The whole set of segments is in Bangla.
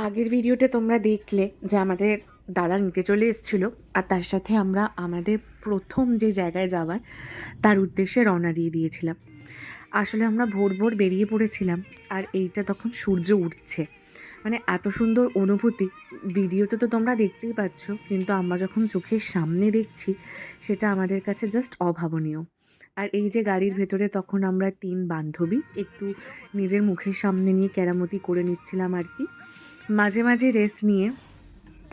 আগের ভিডিওতে তোমরা দেখলে যে আমাদের দাদা নিতে চলে এসেছিলো, আর তার সাথে আমরা আমাদের প্রথম যে জায়গায় যাওয়ার তার উদ্দেশ্যে রওনা দিয়ে দিয়েছিলাম। আসলে আমরা ভোর ভোর বেরিয়ে পড়েছিলাম, আর এইটা তখন সূর্য উঠছে। মানে এত সুন্দর অনুভূতি ভিডিওতে তো তোমরা দেখতেই পাচ্ছ, কিন্তু আমরা যখন চোখের সামনে দেখছি সেটা আমাদের কাছে জাস্ট অভাবনীয়। আর এই যে গাড়ির ভেতরে তখন আমরা 3 বান্ধবী একটু নিজের মুখের সামনে নিয়ে কেরামতি করে নিচ্ছিলাম আর কি। মাঝে মাঝে রেস্ট নিয়ে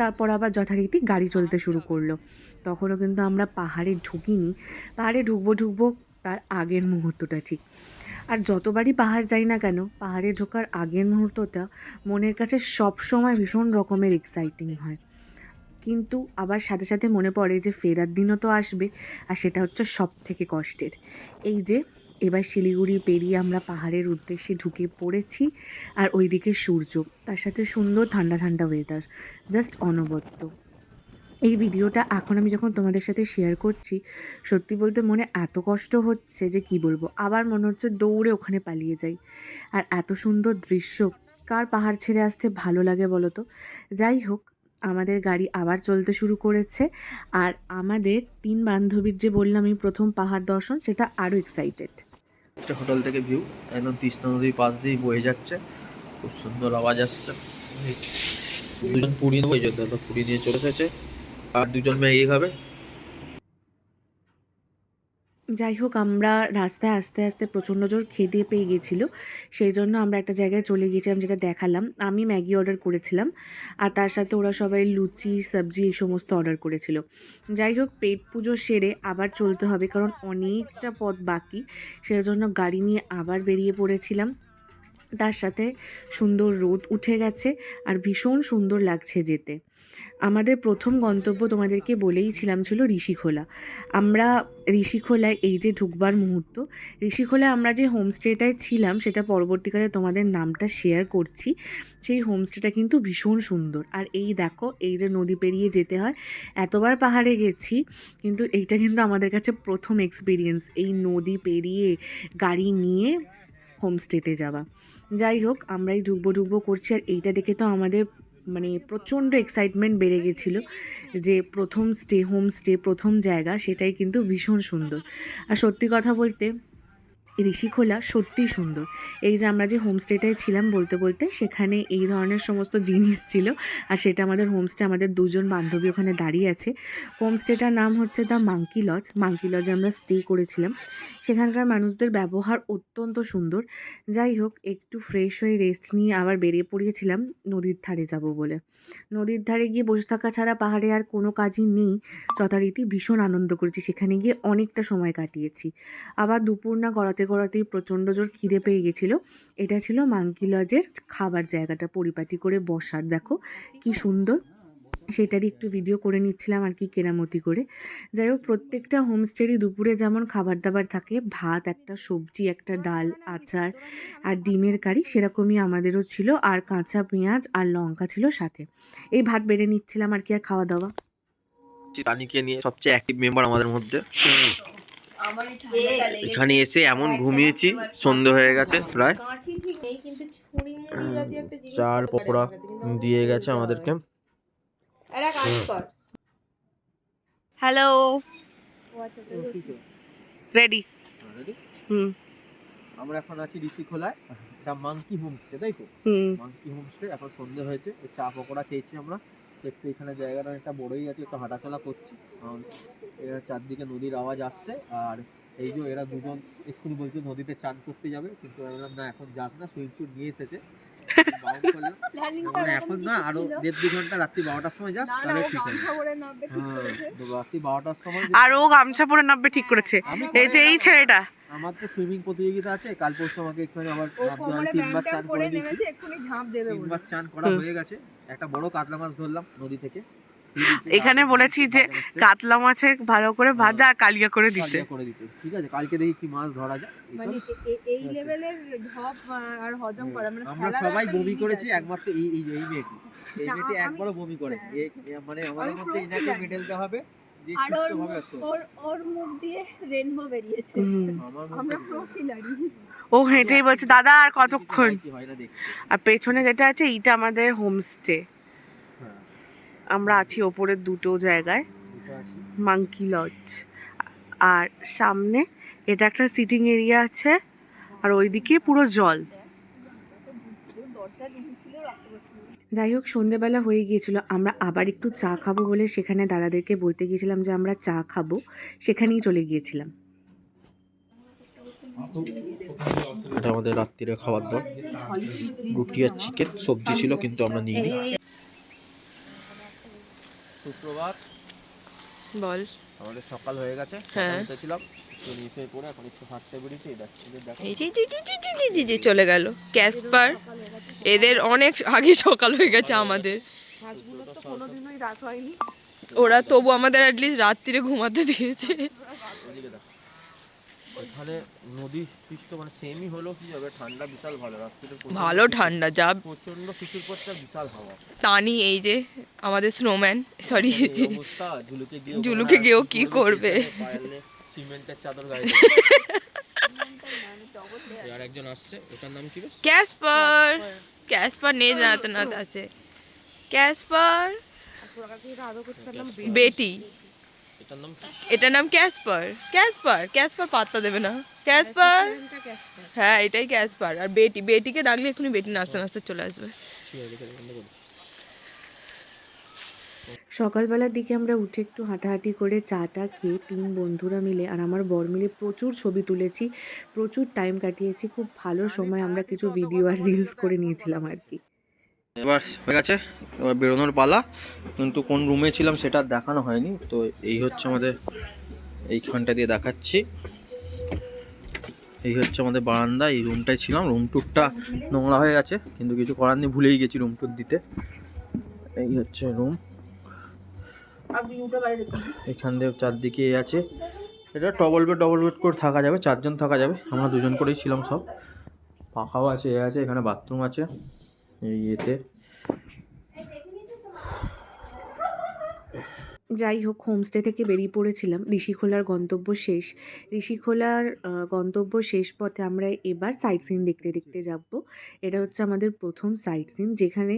তারপর আবার যথারীতি গাড়ি চলতে শুরু করলো। তখনও কিন্তু আমরা পাহাড়ে ঢুকিনি, পাহাড়ে ঢুকবো তার আগের মুহূর্তটা ঠিক। আর যতবারই পাহাড় যাই না কেন, পাহাড়ে ঢোকার আগের মুহূর্তটা মনের কাছে সবসময় ভীষণ রকমের এক্সাইটিং হয়। কিন্তু আবার সাথে সাথে মনে পড়ে যে ফেরার দিনও তো আসবে, আর সেটা হচ্ছে সব থেকে কষ্টের। এই যে এবার শিলিগুড়ি পেরিয়ে আমরা পাহাড়ের উদ্দেশ্যে ঢুকে পড়েছি, আর ওইদিকে সূর্য, তার সাথে সুন্দর ঠান্ডা ঠান্ডা ওয়েদার, জাস্ট অনবদ্য। এই ভিডিওটা এখন আমি যখন তোমাদের সাথে শেয়ার করছি, সত্যি বলতে মনে এত কষ্ট হচ্ছে যে কি বলবো। আবার মনে হচ্ছে দৌড়ে ওখানে পালিয়ে যাই। আর এত সুন্দর দৃশ্য কার পাহাড় ছেড়ে আসতে ভালো লাগে বলো তো। যাই হোক, আমাদের গাড়ি আবার চলতে শুরু করেছে, আর আমাদের 3 বান্ধবীর যে বললাম এই প্রথম পাহাড় দর্শন, সেটা আরও এক্সাইটেড। একটা হোটেল থেকে ভিউ একদম তিস্তা নদীর পাশ দিয়ে বয়ে যাচ্ছে, খুব সুন্দর আওয়াজ আসছে। দুজন পুরী নেবো, এই জন্য দাদা পুরী নিয়ে চলে এসেছে, আর দুজন মেয়ে খাবে। যাই হোক, আমরা রাস্তায় আস্তে আস্তে প্রচণ্ড জোর খিদে পেয়ে গেছিলো, সেই জন্য আমরা একটা জায়গায় চলে গিয়েছিলাম, যেটা দেখালাম। আমি ম্যাগি অর্ডার করেছিলাম, আর তার সাথে ওরা সবাই লুচি সবজি এই সমস্ত অর্ডার করেছিল। যাই হোক, পেট পুজো সেরে আবার চলতে হবে, কারণ অনেকটা পথ বাকি। সেই জন্য গাড়ি নিয়ে আবার বেরিয়ে পড়েছিলাম। তার সাথে সুন্দর রোদ উঠে গেছে, আর ভীষণ সুন্দর লাগছে যেতে। আমাদের প্রথম গন্তব্য তোমাদেরকে বলেইছিলাম ছিল ঋষিখোলা। আমরা ঋষিখোলায় এই যে ঢুকবার মুহূর্ত, ঋষিখোলায় আমরা যে হোমস্টেটায় ছিলাম সেটা পরবর্তীকালে তোমাদের নামটা শেয়ার করছি। সেই হোমস্টেটা কিন্তু ভীষণ সুন্দর। আর এই দেখো, এই যে নদী পেরিয়ে যেতে হয়, এতবার পাহাড়ে গেছি কিন্তু এইটা কিন্তু আমাদের কাছে প্রথম এক্সপিরিয়েন্স, এই নদী পেরিয়ে গাড়ি নিয়ে হোমস্টেতে যাওয়া। যাই হোক, আমরাই ঢুকবো করছি, আর এইটা দেখে তো আমাদের মানে প্রচণ্ড এক্সাইটমেন্ট বেড়ে গেছিলো যে প্রথম হোমস্টে প্রথম জায়গা, সেটাই কিন্তু ভীষণ সুন্দর। আর সত্যি কথা বলতে ঋষিখোলা সত্যিই সুন্দর। এই যে আমরা যে হোমস্টেটায় ছিলাম বলতে বলতে, সেখানে এই ধরনের সমস্ত জিনিস ছিল, আর সেটা আমাদের হোমস্টে। আমাদের 2জন বান্ধবী ওখানে দাঁড়িয়ে আছে। হোমস্টেটার নাম হচ্ছে দ্য মাঙ্কি লজ। মাঙ্কি লজে আমরা স্টে করেছিলাম। সেখানকার মানুষদের ব্যবহার অত্যন্ত সুন্দর। যাই হোক, একটু ফ্রেশ হয়ে রেস্ট নিয়ে আবার বেরিয়ে পড়িয়েছিলাম নদীর ধারে যাব বলে। নদীর ধারে গিয়ে বসে থাকা ছাড়া পাহাড়ে আর কোনো কাজই নেই। যথারীতি ভীষণ আনন্দ করেছি, সেখানে গিয়ে অনেকটা সময় কাটিয়েছি। আবার দুপুর না গড়াতেই প্রচণ্ড জোর খিদে পেয়ে গেছিলো। এটা ছিল মাঙ্কি লজের খাবার জায়গাটা, পরিপাটি করে বসার, দেখো কি সুন্দর। সেটারই একটু ভিডিও করে নিচ্ছিলাম আর কি, কেরামতি করে। যাই হোক, প্রত্যেকটা হোমস্টেরই দুপুরে যেমন খাবার দাবার থাকে, ভাত, একটা সবজি, একটা ডাল, আচার আর ডিমের কারি, সেরকমই আমাদেরও ছিল। আর কাঁচা পেঁয়াজ আর লঙ্কা ছিল সাথে। এই ভাত বেড়ে নিচ্ছিলাম আর কি, আর খাওয়া দাওয়া। রানীকে নিয়ে সবচেয়ে অ্যাক্টিভ মেম্বার আমাদের মধ্যে। এখানে এসে এমন ঘুমিয়েছি, সন্ধে হয়ে গেছে প্রায়। চার পকোড়া দিয়ে গেছে আমাদেরকে। Hello, ready? আমরা এখন আছি ঋষিখোলায়, এটা মাঙ্কি হোমস্টে, তাই তো? Monkey homestay. এখন সন্ধে হয়েছে, চা পকোড়া খেয়েছি আমরা। একটু এখানে জায়গাটা অনেকটা বড়ই আছে, একটু হাঁটাচলা করছি। এরা চারদিকে নদীর আওয়াজ আসছে। আর এই যে এরা দুজন এক্ষুনি বলছে নদীতে চান করতে যাবে, কিন্তু বললাম না, এখন যাস না, সুইচ নিয়ে এসেছে। এখন না, আরো 1.5-2 ঘন্টা, রাত্রি 12টার সময় যাস, তাহলে ঠিক আছে। রাত্রি 12টার সময় আরো গামছা পরে নামবে ঠিক করেছে। এই যে এই ছেলেটা, আমার তো সুইমিং প্রতিযোগিতা আছে কাল পরশু, আমাকে এখানে আবার 3বার চান করে দিয়েছি, এক্ষুনি ঝাঁপ দেবে। 3বার চান করা হয়ে গেছে। একটা বড় কাতলা মাছ ধরলাম নদী থেকে। এখানে বলেছি যে কাতলা মাছে ভালো করে ভাজা আর কালিয়া করে দিতে। ঠিক আছে, কালকে দেখি কি মাছ ধরা যায়। মানে এই লেভেলের ঢপ আর হজম করা, মানে আমরা সবাই বমি করেছি, একমাত্র এই মেয়েটি একবারও বমি করে। মানে আমাদের মধ্যে এনাকে মেডেল দেওয়া হবে যে সুস্থভাবে আছে। ওর মুখ দিয়ে রেনবো বেরিয়েছে। আমরা প্রো খিলাড়ি। ও হেঁটেই বলছে দাদা আর কতক্ষণ। কি হয় না দেখতে। আর পেছনে যেটা আছে এইটা আমাদের হোমস্টে। হ্যাঁ, আমরা আছি ওপরের দুটো জায়গায়, দুটো আছে। Monkey lodge. আর সামনে এটা একটা সিটিং এরিয়া আছে, আর ওইদিকে পুরো জল। যাই হোক, সন্ধেবেলা হয়ে গিয়েছিল, আমরা আবার একটু চা খাবো বলে সেখানে দাদাদেরকে বলতে গিয়েছিলাম যে আমরা চা খাবো, সেখানেই চলে গিয়েছিলাম। এটা আমাদের রাত্রিরে খাবার দাবার, রুটি আর চিকেন, সবজি ছিল কিন্তু আমরা নিইনি। শুক্রবার বল। আমাদের সকাল হয়ে গেছে, হ্যাঁ। ছিলাম একটু নিচে করে এখন একটু হাঁটতে বেরিয়েছি। এই যে চলে গেল ক্যাসপার। এদের অনেক আগে সকাল হয়ে গেছে আমাদের। হাঁসগুলোর তো কোনোদিনই রাত হয়নি। ওরা তবু আমাদের অ্যাটলিস্ট রাত্রিরে ঘুমাতে দিয়েছে। এখানে নদী পৃষ্ঠ মানে সেমই হলো কি হবে, ঠান্ডা বিশাল ভালো, রাত্রিরে ভালো ঠান্ডা, যা প্রচন্ড শিশির পড়ছে, বিশাল হাওয়া। টানি এই যে আমাদের স্নোম্যান, সরি এই অবস্থা, জুলুকে গিয়েও কি করবে। সিমেন্টের চাদর গায়ে আর একজন আসছে, ওটার নাম কি? ক্যাসপার। ক্যাসপার নেই জানাতে না আছে। ক্যাসপার বেটি, এটার নাম কি? এটার নাম ক্যাসপার। ক্যাসপার ক্যাসপার পাত্তা দেবে না। ক্যাসপার, হ্যাঁ এটাই ক্যাসপার। আর বেটি, বেটিকে ডাকলে এখনই বেটি নাচতে নাচতে চলে আসবে। সকালবেলার দিকে আমরা উঠে একটু হাঁটাহাঁটি করে চাটা খেয়ে 3 বন্ধুরা মিলে আর আমার বর মিলে প্রচুর ছবি তুলেছি, প্রচুর টাইম কাটিয়েছি। খুব ভালো সময় আমরা কিছু ভিডিও আর রিলস করে নিয়েছিলাম আর কি। এবার হয়ে গেছে, এবার বেরোনোর পালা। কিন্তু কোন রুমে ছিলাম সেটা দেখানো হয়নি, তো এই হচ্ছে আমাদের, এইখানটা দিয়ে দেখাচ্ছি। এই হচ্ছে আমাদের বারান্দা, এই রুমটাই ছিলাম। রুম টুরটা নোংরা হয়ে গেছে, কিন্তু কিছু করার নেই, ভুলেই গেছি রুম টুর দিতে। এই হচ্ছে রুম, এখান দিয়ে চারদিকে আছে। এটা ডবল বেড করে থাকা যাবে, 4 জন থাকা যাবে। আমরা 2 জন করেই ছিলাম সব। পাখাও আছে, এ আছে, এখানে বাথরুম আছে এই ইয়েতে। যাই হোক, হোমস্টে থেকে বেরিয়ে পড়েছিলাম। ঋষিখোলার গন্তব্য শেষ। ঋষিখোলার গন্তব্য শেষ পথে আমরা এবার সাইট সিন দেখতে দেখতে যাব। এটা হচ্ছে আমাদের প্রথম সাইট সিন, যেখানে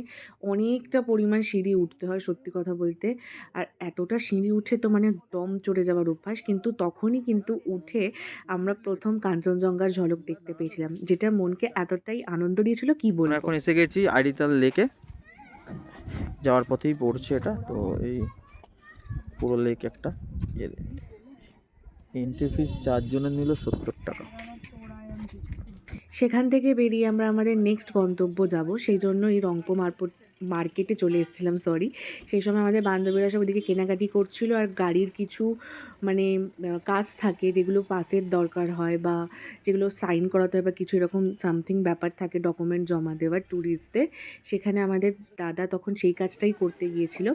অনেকটা পরিমাণ সিঁড়ি উঠতে হয় সত্যি কথা বলতে। আর এতটা সিঁড়ি উঠে তো মানে দম চড়ে যাওয়ার অভ্যাস, কিন্তু তখনই কিন্তু উঠে আমরা প্রথম কাঞ্চনজঙ্ঘার ঝলক দেখতে পেয়েছিলাম, যেটা মনকে এতটাই আনন্দ দিয়েছিল কি বলবো। এখন এসে গেছি আইরিতাল লেকে, যাওয়ার পথেই পড়ছে এটা। তো এই পুরো লেক একটা, এন্ট্রি ফিস 4 জনের নিল 70 টাকা। সেখান থেকে বেরিয়ে আমরা আমাদের নেক্সট গন্তব্য যাব, সেই জন্য এই রংপো মার্কেটে চলে এসেছিলাম। সেই সময় আমাদের বান্ধবীরা সব ওদিকে কেনাকাটি করছিল, আর গাড়ির কিছু মানে কাজ থাকে যেগুলো পাসের দরকার হয়, বা যেগুলো সাইন করাতে হয়, বা কিছু এরকম সামথিং ব্যাপার থাকে ডকুমেন্ট জমা দেওয়ার ট্যুরিস্টদের। সেখানে আমাদের দাদা তখন সেই কাজটাই করতে গিয়েছিল।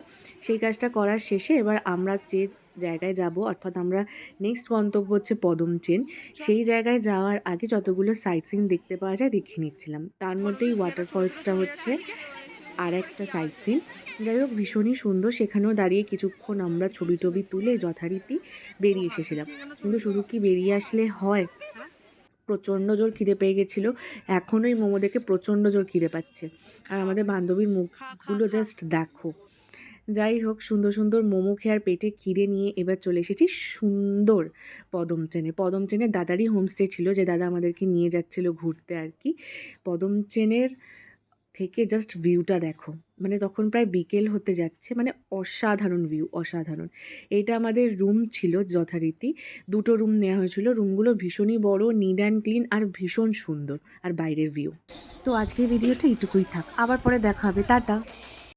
সেই কাজটা করার শেষে এবার আমরা যে জায়গায় যাব, অর্থাৎ আমরা নেক্সট গন্তব্য হচ্ছে পদমচেন, সেই জায়গায় যাওয়ার আগে যতগুলো সাইট সিন দেখতে পাওয়া যায় দেখে নিচ্ছিলাম। তার মধ্যেই ওয়াটারফলসটা হচ্ছে আর একটা সাইট সিন। যাই হোক, ভীষণই সুন্দর। সেখানেও দাঁড়িয়ে কিছুক্ষণ আমরা ছবি টবি তুলে যথারীতি বেরিয়ে এসেছিলাম। কিন্তু শুধু কি বেরিয়ে আসলে হয়, প্রচণ্ড জোর খিদে পেয়ে গেছিলো। এখনোই মোমো দেখে প্রচণ্ড জোর খিদে পাচ্ছে। আর আমাদের বান্ধবীর মুখগুলো জাস্ট দেখো। যাই হোক, সুন্দর সুন্দর মোমো খেয়ার পেটে খিদে নিয়ে এবার চলে এসেছি সুন্দর পদমচেনে দাদারই হোমস্টে ছিল, যে দাদা আমাদেরকে নিয়ে যাচ্ছিলো ঘুরতে আর কি। পদমচেনের থেকে জাস্ট ভিউটা দেখো, মানে তখন প্রায় বিকেল হতে যাচ্ছে, মানে অসাধারণ ভিউ, অসাধারণ। এটা আমাদের রুম ছিল যথারীতি, 2টো রুম নেওয়া হয়েছিল। রুমগুলো ভীষণই বড়, নিট অ্যান্ড ক্লিন, আর ভীষণ সুন্দর, আর বাইরের ভিউ। তো আজকের ভিডিওটা এইটুকুই থাক, আবার পরে দেখা হবে, টাটা।